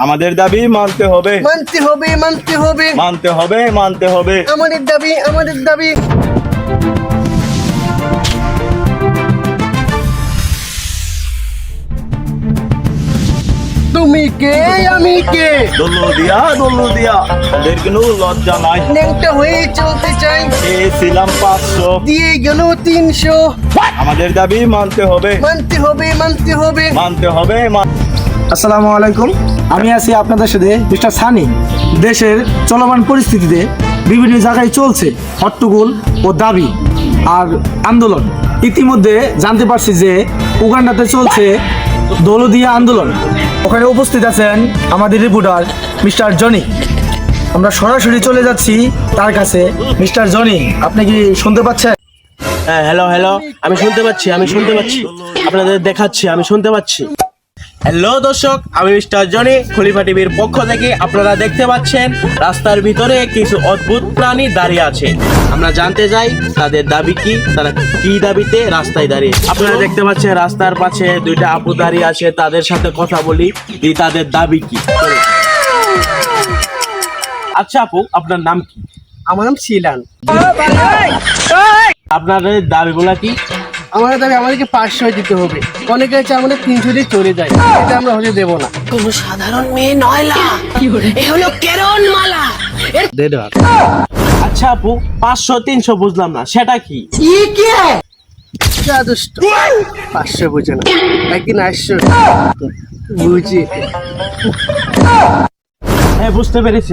আমাদের দাবি মানতে হবে, মানতে হবে, মানতে হবে, মানতে হবে, মানতে হবে। আমাদের দাবি, আমাদের দাবি। তুমি কে, আমি কে? দল্লু দিয়া ওদের কোনো লজ্জা নাই। ন্যাংটা হয়ে চলতে চাই, ছিলাম 500, দিয়ে গেল 300। আমাদের দাবি মানতে হবে, মানতে হবে, মানতে হবে। মানতে হবে। আসসালামু আলাইকুম, আমি আছি আপনাদের সাথে মিস্টার সানি। দেশের চলমান পরিস্থিতিতে বিভিন্ন জায়গায় চলছে হট্টগোল ও দাবি আর আন্দোলন। ইতিমধ্যে জানতে পারছি যে উগান্ডাতে চলছে দৌলদিয়া আন্দোলন। ওখানে উপস্থিত আছেন আমাদের রিপোর্টার মিস্টার জনি। আমরা সরাসরি চলে যাচ্ছি তার কাছে। মিস্টার জনি, আপনি কি শুনতে পাচ্ছেন? হ্যাঁ, হ্যালো হ্যালো, আমি শুনতে পাচ্ছি, আপনাদের দেখাচ্ছি, আমি শুনতে পাচ্ছি। হ্যালো দর্শক, আমি মিস্টার জনি, খলিফা টিভির পক্ষ থেকে। আপনারা দেখতে পাচ্ছেন রাস্তার ভিতরে কিছু অদ্ভুত প্রাণী দাঁড়িয়ে আছে। আমরা জানতে চাই তাদের দাবি কি, তারা কি দাবিতে রাস্তায় দাঁড়িয়ে। আপনারা দেখতে পাচ্ছেন রাস্তার পাশে দুইটা আপু দাঁড়িয়ে আছে, তাদের সাথে কথা বলি, তাদের দাবি কি। আচ্ছা আপু, আপনার নাম কি? আমার নাম শিলান। আপনাদের দাবিগুলা কি? আমাদের দাবি আমাদেরকে 500 দিতে হবে। অনেকে আছে আমাদের 300 দিয়ে চলে যায়, এটা আমরা হতে দেবো না। কোনো সাধারণ মেয়ে নয়লা, এ হলো কেরন মালা। আচ্ছা আপু, 500 300 বুঝলাম না, সেটা কি? যা দুষ্ট, 500 বুঝে না, একদিন 800 বুঝি। হ্যাঁ, বুঝতে পেরেছি।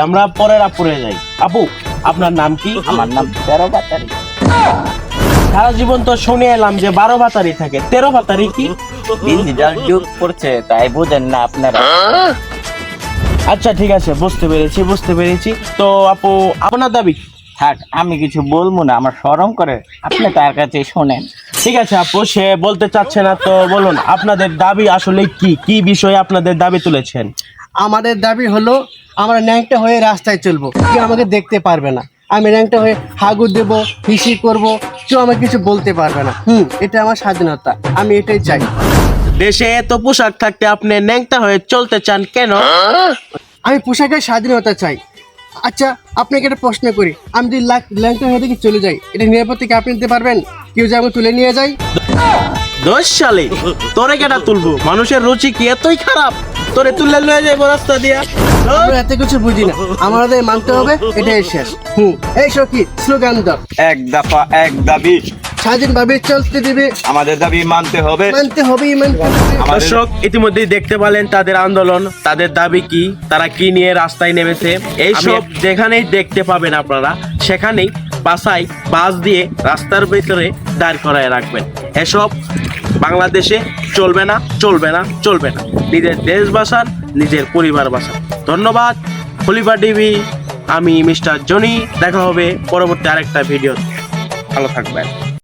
আমরা পরের আপুরে যাই। আপু, আপনার নাম কি? আমার নাম 13 বাতারি। সারা জীবন তো শুনে এলাম যে 12 বাতারি থাকে, 13 বাতারি কি? ডিজিটাল যুগ পড়ছে, তাই বুঝেন না আপনারা। আচ্ছা ঠিক আছে, বুঝতে পেরেছি। তো আপু, আপনার দাবি কি? থাক, আমি কিছু বলবো না, আমার শরম করে। আপনি তার কাছে শোনেন। ঠিক আছে আপু, সে বলতে চাচ্ছে না তো বলুন, আপনাদের দাবি আসলে কি? কি বিষয়ে আপনাদের দাবি তুলেছেন? আমাদের দাবি হলো আমরা ন্যাংটা হয়ে রাস্তায় চলবো, কেউ আমাকে দেখতে পারবে না। আমি ন্যাংটা হয়ে হাগু দেবো, হিসি করবো, কেউ আমাকে কিছু বলতে পারবে না। এটা আমার স্বাধীনতা, আমি এটাই চাই। দেশে এত পোশাক থাকতে আপনি ন্যাংটা হয়ে চলতে চান কেন? আমি পোশাকের স্বাধীনতা চাই। আচ্ছা, আপনাকে একটা প্রশ্ন করি, আমি যদি ল্যাংটা হয়ে দেখি চলে যাই, এটা নিরাপদ থেকে আপনি নিতে পারবেন? কেউ যে আমাকে তুলে নিয়ে যায়? 10 সালে তোরে কেটা তুলবো? মানুষের রুচি কি এতই খারাপ? তোরে তুলে লয়ে যাবো রাস্তা দিয়া? আমরা এত কিছু বুঝি না, আমাদের মানতে হবে, এটাই শেষ। এই সখী, স্লোগান দাও। এক দফা এক দাবি, স্বাধীনভাবে চলতে দিবে, আমাদের দাবি মানতে হবে, মানতে হবেই, মানতে হবে। দর্শক, ইতিমধ্যেই দেখতে পেলেন তাদের আন্দোলন, তাদের দাবি কি, তারা কি নিয়ে রাস্তায় নেমেছে। এইসব যেখানেই দেখতে পাবেন আপনারা, সেখানেই বাসায় বাস দিয়ে রাস্তার ভিতরে দাঁড় করায় রাখবেন। এসব বাংলাদেশে চলবে না। নিজের দেশ বাঁচান, নিজের পরিবার বাঁচান। ধন্যবাদ। খলিফা টিভি, আমি মিস্টার জনি। দেখা হবে পরবর্তী আরেকটা ভিডিও। ভালো থাকবেন।